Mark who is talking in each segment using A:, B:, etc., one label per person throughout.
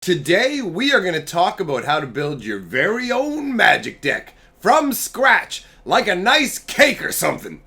A: Today we are going to talk about how to build your very own magic deck from scratch, like a nice cake or something.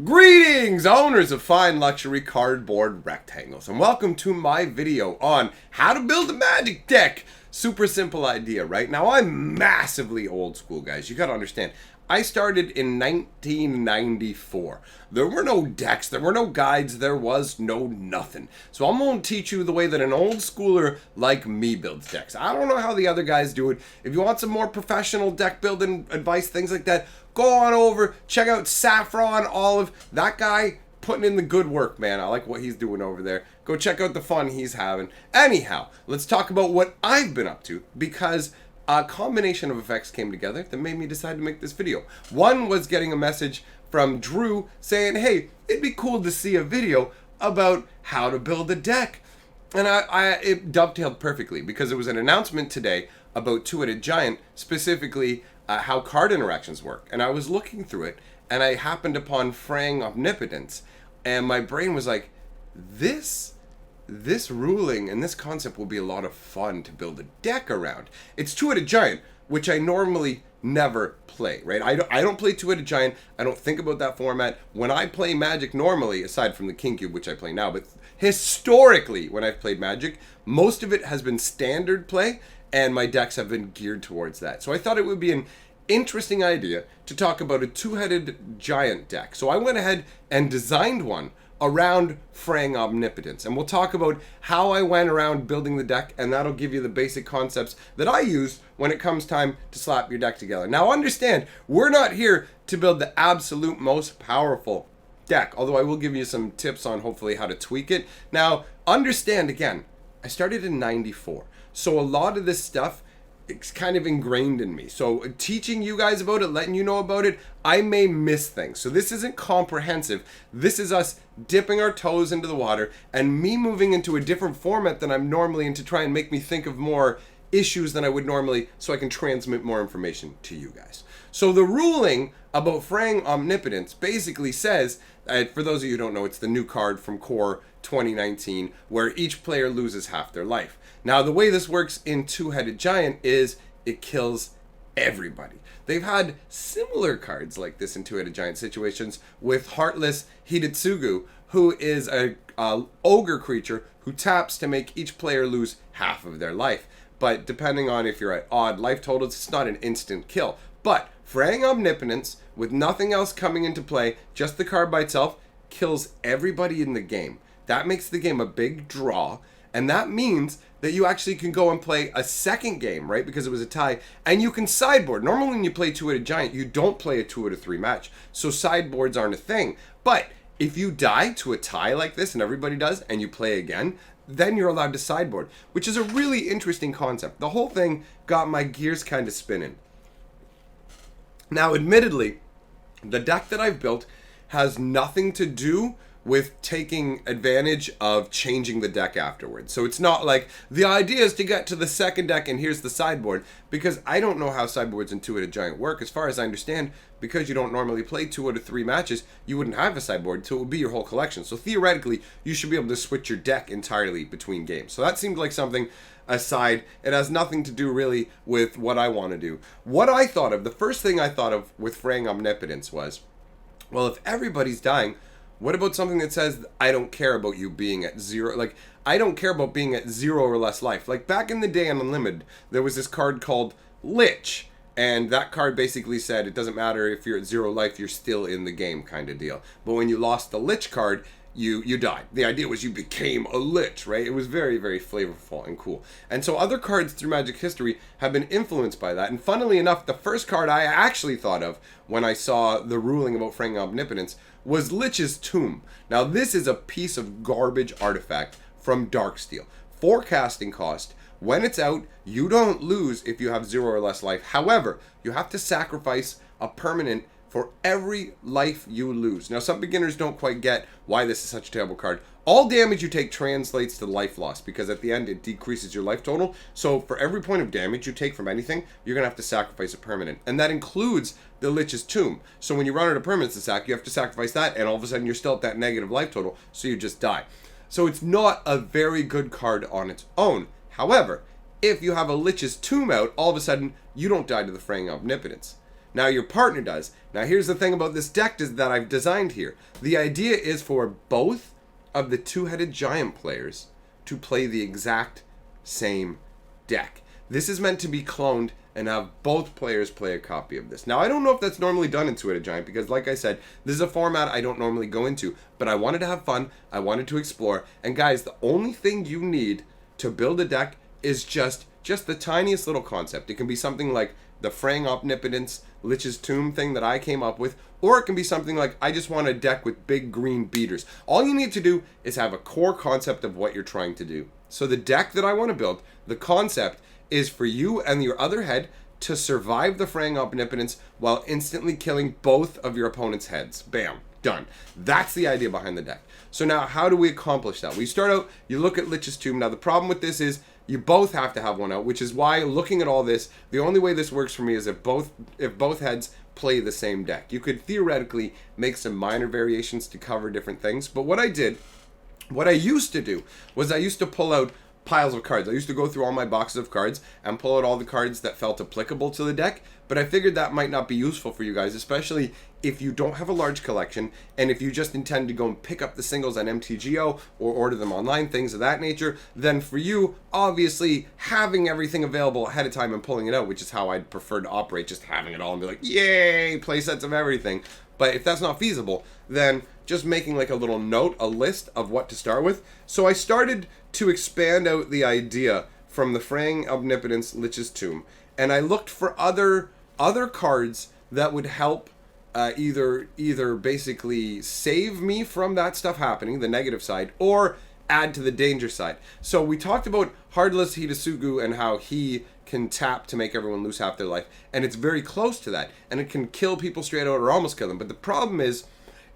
A: Greetings, owners of fine luxury cardboard rectangles, and welcome to my video on how to build a magic deck. Super simple idea, right? Now, I'm massively old school, guys. You gotta understand. I started in 1994. There were no decks, there were no guides, there was no nothing. So I'm going to teach you the way that an old schooler like me builds decks. I don't know how the other guys do it. If you want some more professional deck building advice, things like that, go on over, check out Saffron Olive. That guy putting in the good work, man. I like what he's doing over there. Go check out the fun he's having. Anyhow, let's talk about what I've been up to, because a combination of effects came together that made me decide to make this video. One was getting a message from Drew saying, hey, it'd be cool to see a video about how to build a deck. And it dovetailed perfectly because there was an announcement today about Two-Headed Giant, specifically how card interactions work. And I was looking through it and I happened upon Fraying Omnipotence, and my brain was like, this ruling and this concept will be a lot of fun to build a deck around. It's Two-Headed Giant, which I normally never play, right? I don't play Two-Headed Giant. I don't think about that format. When I play Magic normally, aside from the King Cube, which I play now, but historically, when I've played Magic, most of it has been standard play, and my decks have been geared towards that. So I thought it would be an interesting idea to talk about a Two-Headed Giant deck. So I went ahead and designed one around Fraying Omnipotence, and we'll talk about how I went around building the deck, and that'll give you the basic concepts that I use when it comes time to slap your deck together. Now understand, we're not here to build the absolute most powerful deck, although I will give you some tips on hopefully how to tweak it. Now understand, again, I started in 94, so a lot of this stuff, it's kind of ingrained in me. So teaching you guys about it, letting you know about it, I may miss things. So this isn't comprehensive. This is us dipping our toes into the water and me moving into a different format than I'm normally in to try and make me think of more issues than I would normally, so I can transmit more information to you guys. So the ruling about Fraying Omnipotence basically says, for those of you who don't know, it's the new card from Core 2019, where each player loses half their life. Now, the way this works in Two-Headed Giant is it kills everybody. They've had similar cards like this in Two-Headed Giant situations with Heartless Hidetsugu, who is a ogre creature who taps to make each player lose half of their life. But depending on if you're at odd life totals, it's not an instant kill. But Fraying Omnipotence, with nothing else coming into play, just the card by itself, kills everybody in the game. That makes the game a big draw, and that means that you actually can go and play a second game, right? Because it was a tie, and you can sideboard. Normally when you play Two-Headed Giant, you don't play a 2-out-of-3 match, so sideboards aren't a thing. But if you die to a tie like this, and everybody does, and you play again, then you're allowed to sideboard, which is a really interesting concept. The whole thing got my gears kind of spinning. Now, admittedly, the deck that I've built has nothing to do with taking advantage of changing the deck afterwards. So it's not like the idea is to get to the second deck and here's the sideboard, because I don't know how sideboards in Two-Headed Giant work. As far as I understand, because you don't normally play 2-out-of-3 matches, you wouldn't have a sideboard, so it would be your whole collection. So theoretically, you should be able to switch your deck entirely between games. So that seemed like something aside. It has nothing to do really with what I want to do. What I thought of, the first thing I thought of with Fraying Omnipotence was, well, if everybody's dying, what about something that says, I don't care about you being at zero? Like, I don't care about being at 0 or less life. Like, back in the day on Unlimited, there was this card called Lich. And that card basically said, it doesn't matter if you're at 0 life, you're still in the game kind of deal. But when you lost the Lich card, you died. The idea was you became a Lich, right? It was very, very flavorful and cool. And so other cards through Magic history have been influenced by that. And funnily enough, the first card I actually thought of when I saw the ruling about Fraying Omnipotence was Lich's Tomb. Now, this is a piece of garbage artifact from Darksteel. Forecasting cost. When it's out, you don't lose if you have 0 or less life. However, you have to sacrifice a permanent for every life you lose. Now, some beginners don't quite get why this is such a terrible card. all damage you take translates to life loss, because at the end it decreases your life total. So for every point of damage you take from anything, you're going to have to sacrifice a permanent. And that includes the Lich's Tomb. So when you run out of permanents to sack, you have to sacrifice that, and all of a sudden you're still at that negative life total, so you just die. So it's not a very good card on its own. However, if you have a Lich's Tomb out, all of a sudden you don't die to the Fraying Omnipotence. Now your partner does. Now here's the thing about this deck that I've designed here. The idea is for both of the two-headed giant players to play the exact same deck. This is meant to be cloned and have both players play a copy of this. Now I don't know if that's normally done in two-headed giant, because like I said, this is a format I don't normally go into, but I wanted to have fun, I wanted to explore, and guys, the only thing you need to build a deck is just the tiniest little concept. It can be something like the Fraying Omnipotence Lich's Tomb thing that I came up with, or it can be something like, I just want a deck with big green beaters. All you need to do is have a core concept of what you're trying to do. So the deck that I want to build, the concept is for you and your other head to survive the Fraying Omnipotence while instantly killing both of your opponent's heads. Bam. Done. That's the idea behind the deck. So now, how do we accomplish that? We start out, you look at Lich's Tomb. Now the problem with this is you both have to have one out, which is why, looking at all this, the only way this works for me is if both heads play the same deck. You could theoretically make some minor variations to cover different things, but what I used to do was I used to pull out piles of cards. I used to go through all my boxes of cards and pull out all the cards that felt applicable to the deck, but I figured that might not be useful for you guys, especially if you don't have a large collection, and if you just intend to go and pick up the singles on MTGO or order them online, things of that nature. Then for you, obviously, having everything available ahead of time and pulling it out, which is how I'd prefer to operate, just having it all and be like, yay, play sets of everything. But if that's not feasible, then just making like a little note, a list of what to start with. So I started to expand out the idea from the Fraying Omnipotence Lich's Tomb, and I looked for other cards that would help either basically save me from that stuff happening, the negative side, or add to the danger side. So we talked about Heartless Hitasugu and how he can tap to make everyone lose half their life, and it's very close to that, and it can kill people straight out or almost kill them. But the problem is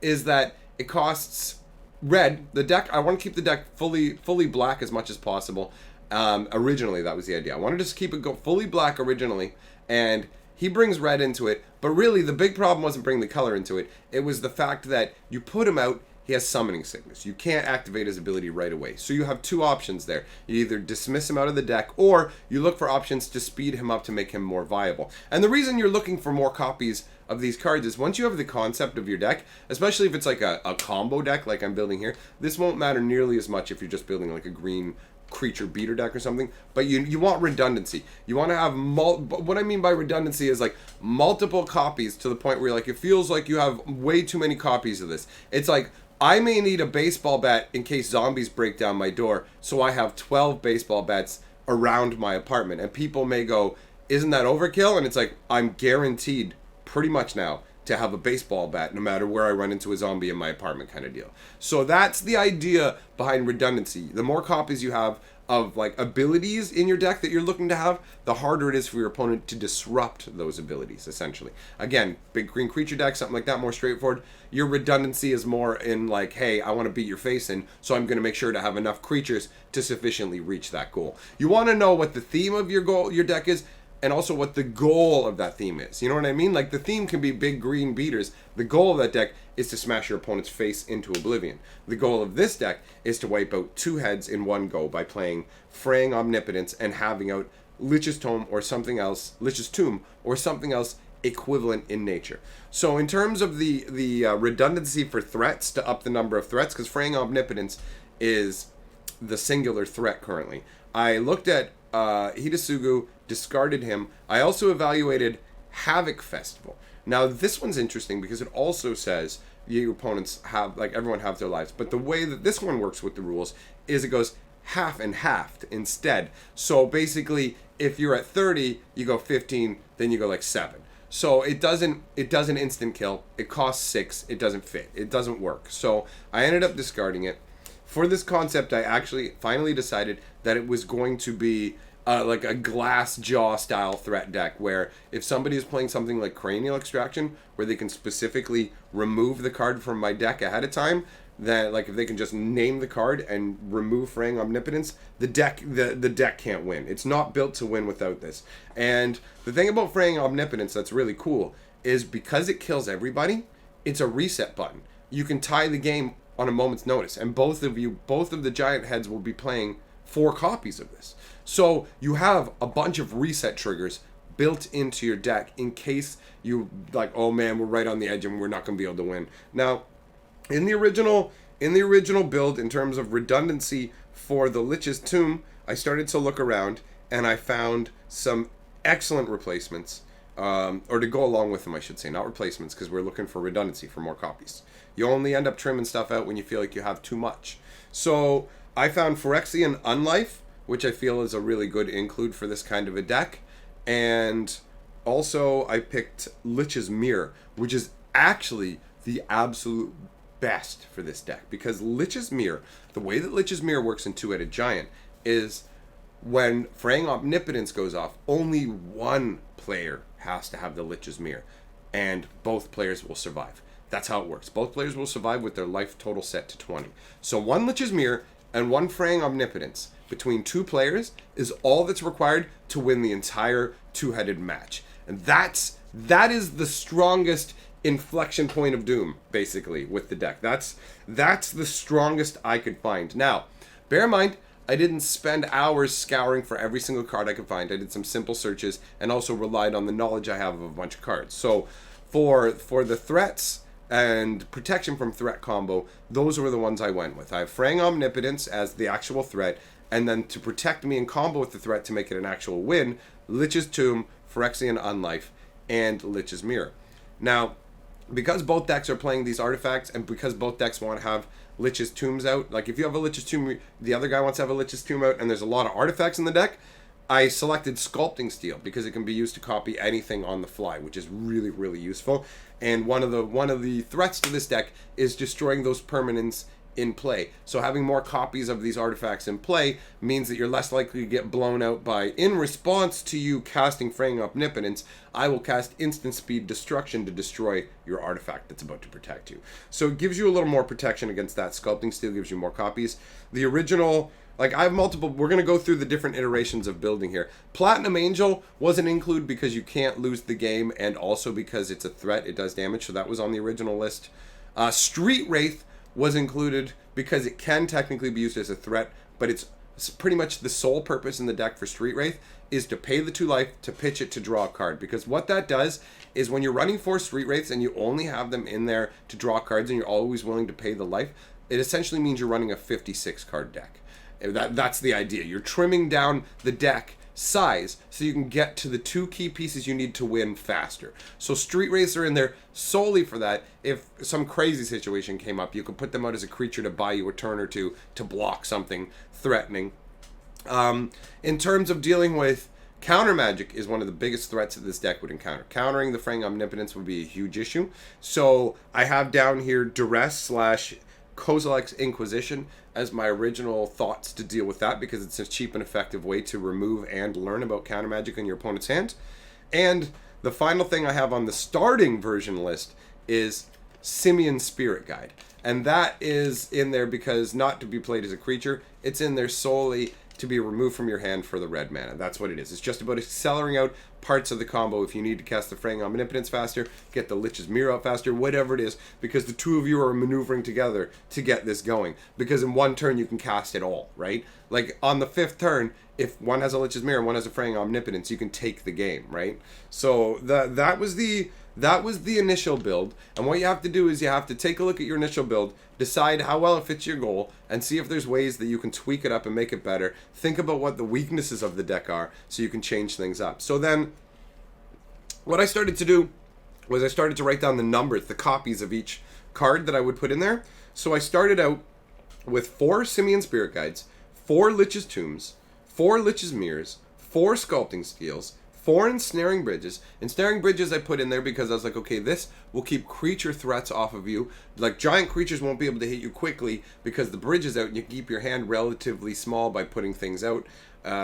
A: that it costs red. The deck, I want to keep the deck fully black as much as possible. Originally, that was the idea. I wanted to keep it fully black originally, and he brings red into it, but really the big problem wasn't bringing the color into it. It was the fact that you put him out, he has summoning sickness. You can't activate his ability right away. So you have two options there. You either dismiss him out of the deck, or you look for options to speed him up to make him more viable. And the reason you're looking for more copies of these cards is once you have the concept of your deck, especially if it's like a combo deck like I'm building here, this won't matter nearly as much if you're just building like a green creature beater deck or something, but you want redundancy. You want to have what I mean by redundancy is like multiple copies, to the point where like it feels like you have way too many copies of this. It's like, I may need a baseball bat in case zombies break down my door, so I have 12 baseball bats around my apartment, and people may go, isn't that overkill? And it's like, I'm guaranteed pretty much now to have a baseball bat no matter where I run into a zombie in my apartment, kind of deal. So that's the idea behind redundancy. The more copies you have of like abilities in your deck that you're looking to have, the harder it is for your opponent to disrupt those abilities, essentially. Again, big green creature deck, something like that, more straightforward. Your redundancy is more in like, hey, I want to beat your face in, so I'm going to make sure to have enough creatures to sufficiently reach that goal. You want to know what the theme of your deck is, and also what the goal of that theme is. You know what I mean? Like, the theme can be big green beaters. The goal of that deck is to smash your opponent's face into oblivion. The goal of this deck is to wipe out two heads in one go by playing Fraying Omnipotence and having out Lich's Tomb or something else, Lich's Tomb or something else equivalent in nature. So in terms of the redundancy for threats, to up the number of threats, because Fraying Omnipotence is the singular threat currently, I looked at Hitasugu, discarded him. I also evaluated Havoc Festival. Now this one's interesting because it also says your opponents have, like, everyone have their lives, but the way that this one works with the rules is it goes half and halved instead. So basically, if you're at 30, you go 15, then you go like 7. So it doesn't instant kill. It costs 6. It doesn't fit. It doesn't work. So I ended up discarding it. For this concept, I actually finally decided that it was going to be like a glass jaw style threat deck, where if somebody is playing something like Cranial Extraction, where they can specifically remove the card from my deck ahead of time, that, like, if they can just name the card and remove Fraying Omnipotence, the deck can't win. It's not built to win without this. And the thing about Fraying Omnipotence that's really cool is because it kills everybody, it's a reset button. You can tie the game on a moment's notice, and both of the giant heads will be playing 4 copies of this. So you have a bunch of reset triggers built into your deck in case you, like, oh man, we're right on the edge and we're not going to be able to win. Now, in the original build, in terms of redundancy for the Lich's Tomb, I started to look around and I found some excellent replacements, or to go along with them, I should say, not replacements, because we're looking for redundancy for more copies. You only end up trimming stuff out when you feel like you have too much. So I found Phyrexian Unlife, which I feel is a really good include for this kind of a deck, and also I picked Lich's Mirror, which is actually the absolute best for this deck, because Lich's Mirror, the way that Lich's Mirror works in Two-Headed Giant is when Fraying Omnipotence goes off, only one player has to have the Lich's Mirror, and both players will survive. That's how it works. Both players will survive with their life total set to 20. So one Lich's Mirror and one Fraying Omnipotence between 2 players is all that's required to win the entire two-headed match. And that is the strongest inflection point of doom, basically, with the deck. That's the strongest I could find. Now, bear in mind, I didn't spend hours scouring for every single card I could find. I did some simple searches and also relied on the knowledge I have of a bunch of cards. So for the threats and protection from threat combo, those were the ones I went with. I have Fraying Omnipotence as the actual threat, and then to protect me in combo with the threat to make it an actual win, Lich's Tomb, Phyrexian Unlife, and Lich's Mirror. Now, because both decks are playing these artifacts, and because both decks want to have Lich's Tombs out, like if you have a Lich's Tomb, the other guy wants to have a Lich's Tomb out, and there's a lot of artifacts in the deck, I selected Sculpting Steel because it can be used to copy anything on the fly, which is really, really useful. And one of the threats to this deck is destroying those permanents in play. So having more copies of these artifacts in play means that you're less likely to get blown out by, in response to you casting Fraying Omnipotence, I will cast instant speed destruction to destroy your artifact that's about to protect you. So it gives you a little more protection against that. Sculpting Steel gives you more copies. The original, like, I have multiple, we're going to go through the different iterations of building here. Platinum Angel was an include because you can't lose the game, and also because it's a threat, it does damage, so that was on the original list. Street Wraith was included because it can technically be used as a threat, but it's pretty much the sole purpose in the deck for Street Wraith is to pay the 2 life to pitch it to draw a card. Because what that does is when you're running 4 Street Wraiths and you only have them in there to draw cards and you're always willing to pay the life, it essentially means you're running a 56 card deck. That's the idea. You're trimming down the deck size so you can get to the 2 key pieces you need to win faster. So Street Wraiths are in there solely for that. If some crazy situation came up, you could put them out as a creature to buy you a turn or 2 to block something threatening. In terms of dealing with counter magic is one of the biggest threats that this deck would encounter. Countering the Fraying Omnipotence would be a huge issue. So I have down here Duress / Kozilek's Inquisition as my original thoughts to deal with that, because it's a cheap and effective way to remove and learn about counter magic in your opponent's hand. And the final thing I have on the starting version list is Simian Spirit Guide. And that is in there because not to be played as a creature, it's in there solely to be removed from your hand for the red mana. That's what it is. It's just about accelerating out parts of the combo. If you need to cast the Fraying Omnipotence faster, get the Lich's Mirror out faster, whatever it is, because the 2 of you are maneuvering together to get this going. Because in 1 turn you can cast it all, right? Like on the 5th turn, if one has a Lich's Mirror and one has a Fraying Omnipotence, you can take the game, right? So that was the initial build, and what you have to do is you have to take a look at your initial build, decide how well it fits your goal, and see if there's ways that you can tweak it up and make it better. Think about what the weaknesses of the deck are so you can change things up. So then what I started to do was I started to write down the numbers, the copies of each card that I would put in there. So I started out with 4 Simian Spirit Guides, 4 Lich's Tombs, 4 Lich's Mirrors, 4 Sculpting Steels, 4 Ensnaring Bridges. Ensnaring Bridges I put in there because I was like, okay, this will keep creature threats off of you. Like, giant creatures won't be able to hit you quickly because the bridge is out, and you can keep your hand relatively small by putting things out.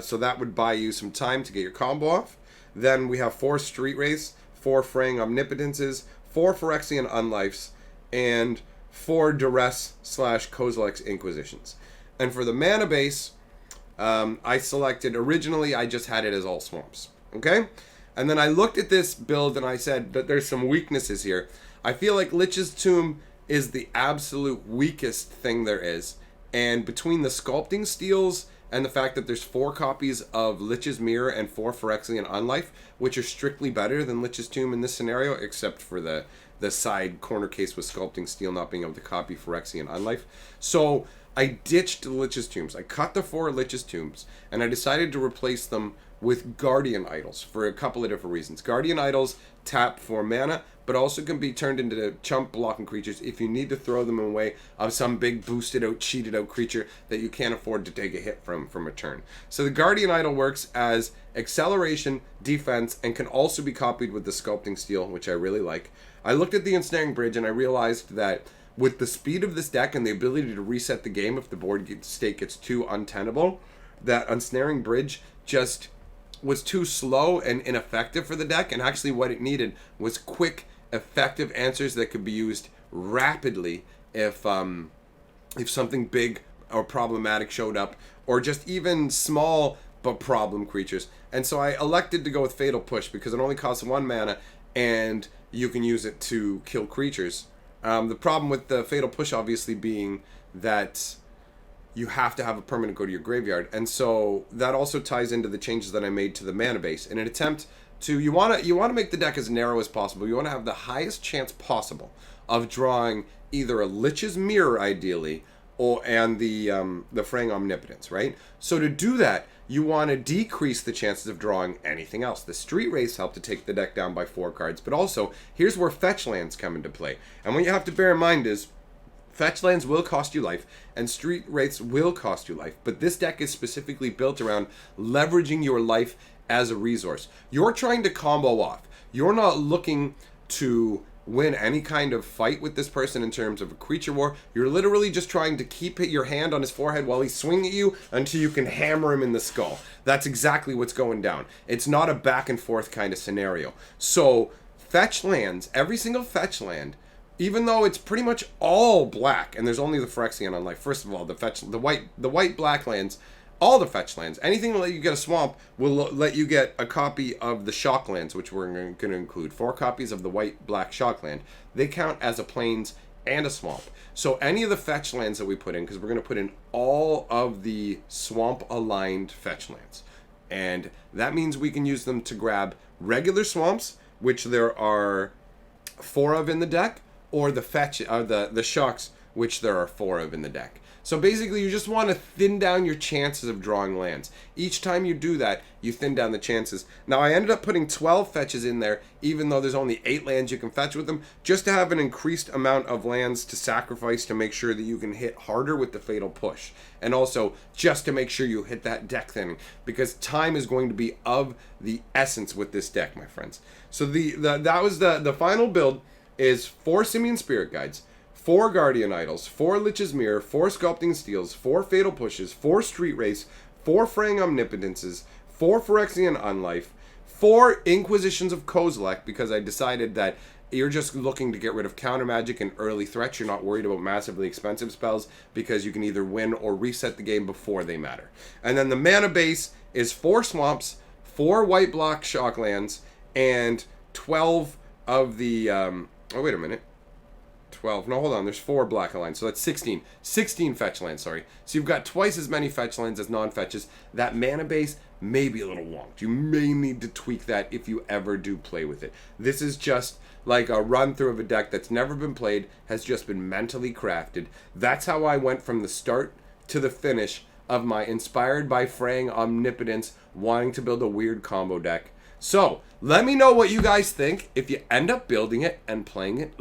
A: So that would buy you some time to get your combo off. Then we have 4 Street Wraiths, 4 Fraying Omnipotences, 4 Phyrexian Unlifes, and 4 Duress / Kozilek's Inquisitions. And for the mana base, I selected, originally I just had it as all swamps, okay? And then I looked at this build and I said that there's some weaknesses here. I feel like Lich's Tomb is the absolute weakest thing there is. And between the sculpting steels and the fact that there's 4 copies of Lich's Mirror and 4 Phyrexian Unlife, which are strictly better than Lich's Tomb in this scenario, except for the side corner case with sculpting steel not being able to copy Phyrexian Unlife. So I ditched Lich's Tombs. I cut the 4 Lich's Tombs, and I decided to replace them with Guardian Idols for a couple of different reasons. Guardian Idols tap for mana, but also can be turned into chump blocking creatures if you need to throw them away of some big boosted out, cheated out creature that you can't afford to take a hit from a turn. So the Guardian Idol works as acceleration, defense, and can also be copied with the Sculpting Steel, which I really like. I looked at the Ensnaring Bridge and I realized that with the speed of this deck and the ability to reset the game if the board state gets too untenable, that Ensnaring Bridge just was too slow and ineffective for the deck, and actually what it needed was quick, effective answers that could be used rapidly if something big or problematic showed up, or just even small but problem creatures. And so I elected to go with Fatal Push because it only costs 1 mana and you can use it to kill creatures. The problem with the Fatal Push obviously being that you have to have a permanent go to your graveyard, and so that also ties into the changes that I made to the mana base in an attempt to, you want to make the deck as narrow as possible. You want to have the highest chance possible of drawing either a Lich's Mirror ideally and the Fraying Omnipotence, right? So to do that, you want to decrease the chances of drawing anything else. The Street Wraiths help to take the deck down by 4 cards, but also here's where fetch lands come into play. And what you have to bear in mind is fetch lands will cost you life, and Street Wraiths will cost you life, but this deck is specifically built around leveraging your life as a resource. You're trying to combo off. You're not looking to win any kind of fight with this person in terms of a creature war. You're literally just trying to keep your hand on his forehead while he's swinging at you until you can hammer him in the skull. That's exactly what's going down. It's not a back and forth kind of scenario. So fetch lands, every single fetch land, even though it's pretty much all black, and there's only the Phyrexian Unlife. First of all, the white black lands, all the fetch lands, anything that let you get a swamp will let you get a copy of the shock lands, which we're going to include 4 copies of the white black shock land. They count as a plains and a swamp. So any of the fetch lands that we put in, because we're going to put in all of the swamp aligned fetch lands, and that means we can use them to grab regular swamps, which there are 4 of in the deck, or the the shocks, which there are 4 of in the deck. So basically, you just want to thin down your chances of drawing lands. Each time you do that, you thin down the chances. Now, I ended up putting 12 fetches in there, even though there's only 8 lands you can fetch with them, just to have an increased amount of lands to sacrifice to make sure that you can hit harder with the Fatal Push. And also, just to make sure you hit that deck thinning, because time is going to be of the essence with this deck, my friends. So that was the final build. Is 4 Simian Spirit Guides, 4 Guardian Idols, 4 Lich's Mirror, 4 Sculpting Steels, 4 Fatal Pushes, 4 Street Wraiths, 4 Fraying Omnipotences, 4 Phyrexian Unlife, 4 Inquisitions of Kozilek, because I decided that you're just looking to get rid of counter magic and early threats. You're not worried about massively expensive spells because you can either win or reset the game before they matter. And then the mana base is 4 Swamps, 4 White Block Shocklands, and 12 of the... oh, wait a minute. 12. No, hold on. There's 4 black lines, so that's 16. 16 fetch lands, sorry. So you've got twice as many fetch lands as non-fetches. That mana base may be a little wonked. You may need to tweak that if you ever do play with it. This is just like a run-through of a deck that's never been played, has just been mentally crafted. That's how I went from the start to the finish of my inspired by Fraying Omnipotence, wanting to build a weird combo deck. So, let me know what you guys think if you end up building it and playing it